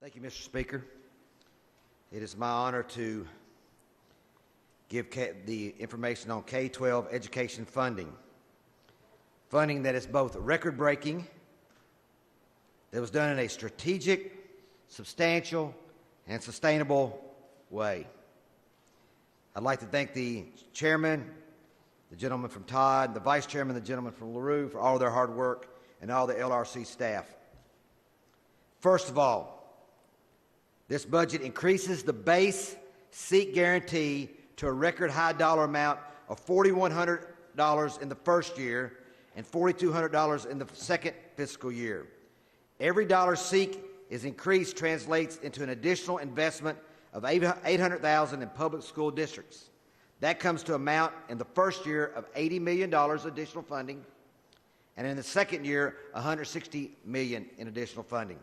Thank you, Mr. Speaker. It is my honor to give the information on K-12 education funding. Funding that is both record-breaking, that was done in a strategic, substantial, and sustainable way. I'd like to thank the chairman, the gentleman from Todd, the vice chairman, the gentleman from LaRue for all of their hard work, and all the LRC staff. First of all, this budget increases the base seat guarantee to a record high dollar amount of $4,100 in the first year and $4,200 in the second fiscal year. Every dollar seat is increased translates into an additional investment of $800,000 in public school districts. That comes to amount in the first year of $80 million additional funding, and in the second year, $160 million in additional funding.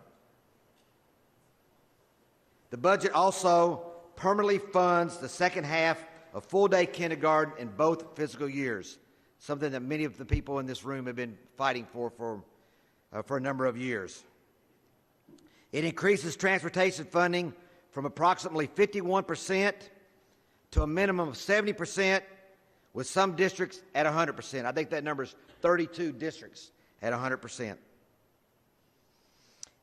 The budget also permanently funds the second half of full-day kindergarten in both fiscal years, something that many of the people in this room have been fighting for a number of years. It increases transportation funding from approximately 51% to a minimum of 70%, with some districts at 100%. I think that number is 32 districts at 100%.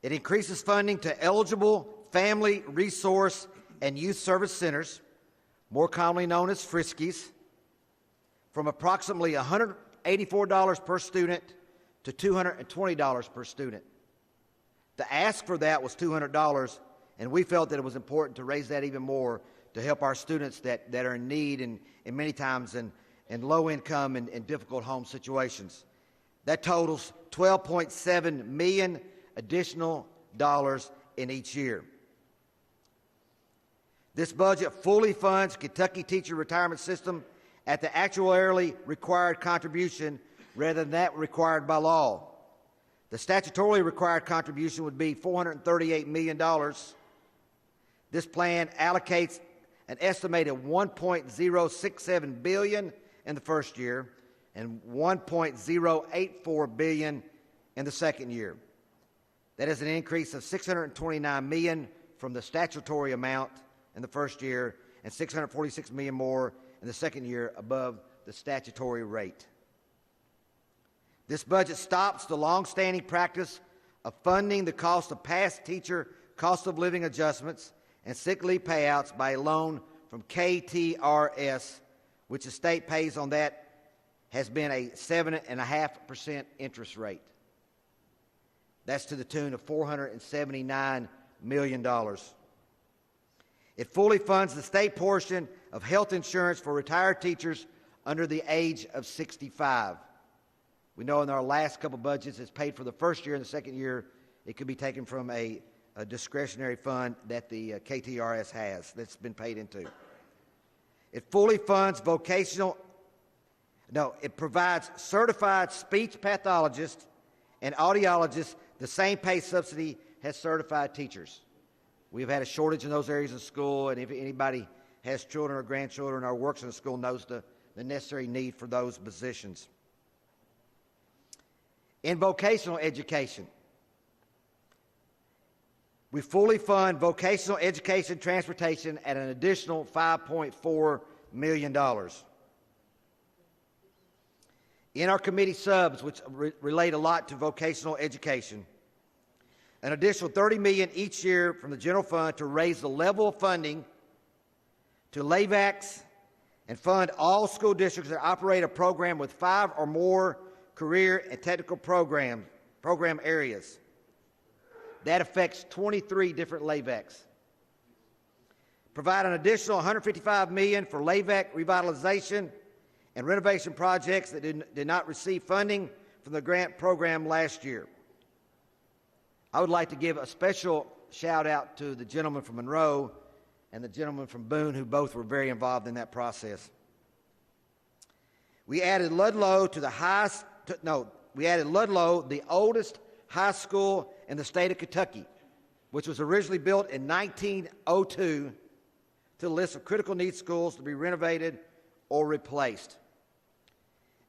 It increases funding to eligible family resource and youth service centers, more commonly known as Friskies, from approximately $184 per student to $220 per student. The ask for that was $200, and we felt that it was important to raise that even more to help our students that are in need and many times in low income and difficult home situations. That totals $12.7 million additional dollars in each year. This budget fully funds Kentucky Teacher Retirement System at the actuarially required contribution rather than that required by law. The statutorily required contribution would be $438 million. This plan allocates an estimated $1.067 billion in the first year and $1.084 billion in the second year. That is an increase of $629 million from the statutory amount in the first year and $646 million more in the second year above the statutory rate. This budget stops the long-standing practice of funding the cost of past teacher cost of living adjustments and sick leave payouts by a loan from KTRS, which the state pays on that has been a 7.5% interest rate. That's to the tune of $479 million. It fully funds the state portion of health insurance for retired teachers under the age of 65. We know in our last couple budgets it's paid for the first year, and the second year it could be taken from a discretionary fund that the KTRS has that's been paid into. It fully funds it provides certified speech pathologists and audiologists the same pay subsidy as certified teachers. We've had a shortage in those areas of school, and if anybody has children or grandchildren or works in a school knows the necessary need for those positions. In vocational education, we fully fund vocational education transportation at an additional $5.4 million. In our committee subs, which relate a lot to vocational education, an additional $30 million each year from the general fund to raise the level of funding to LAVACs and fund all school districts that operate a program with 5 or more career and technical program areas. That affects 23 different LAVACs. Provide an additional $155 million for LAVAC revitalization and renovation projects that did not receive funding from the grant program last year. I would like to give a special shout out to the gentleman from Monroe and the gentleman from Boone, who both were very involved in that process. We added Ludlow the oldest high school in the state of Kentucky, which was originally built in 1902, to the list of critical needs schools to be renovated or replaced.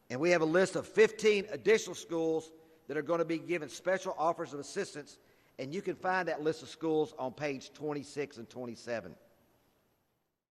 And we have a list of 15 additional schools that are going to be given special offers of assistance And you can find that list of schools on page 26 and 27.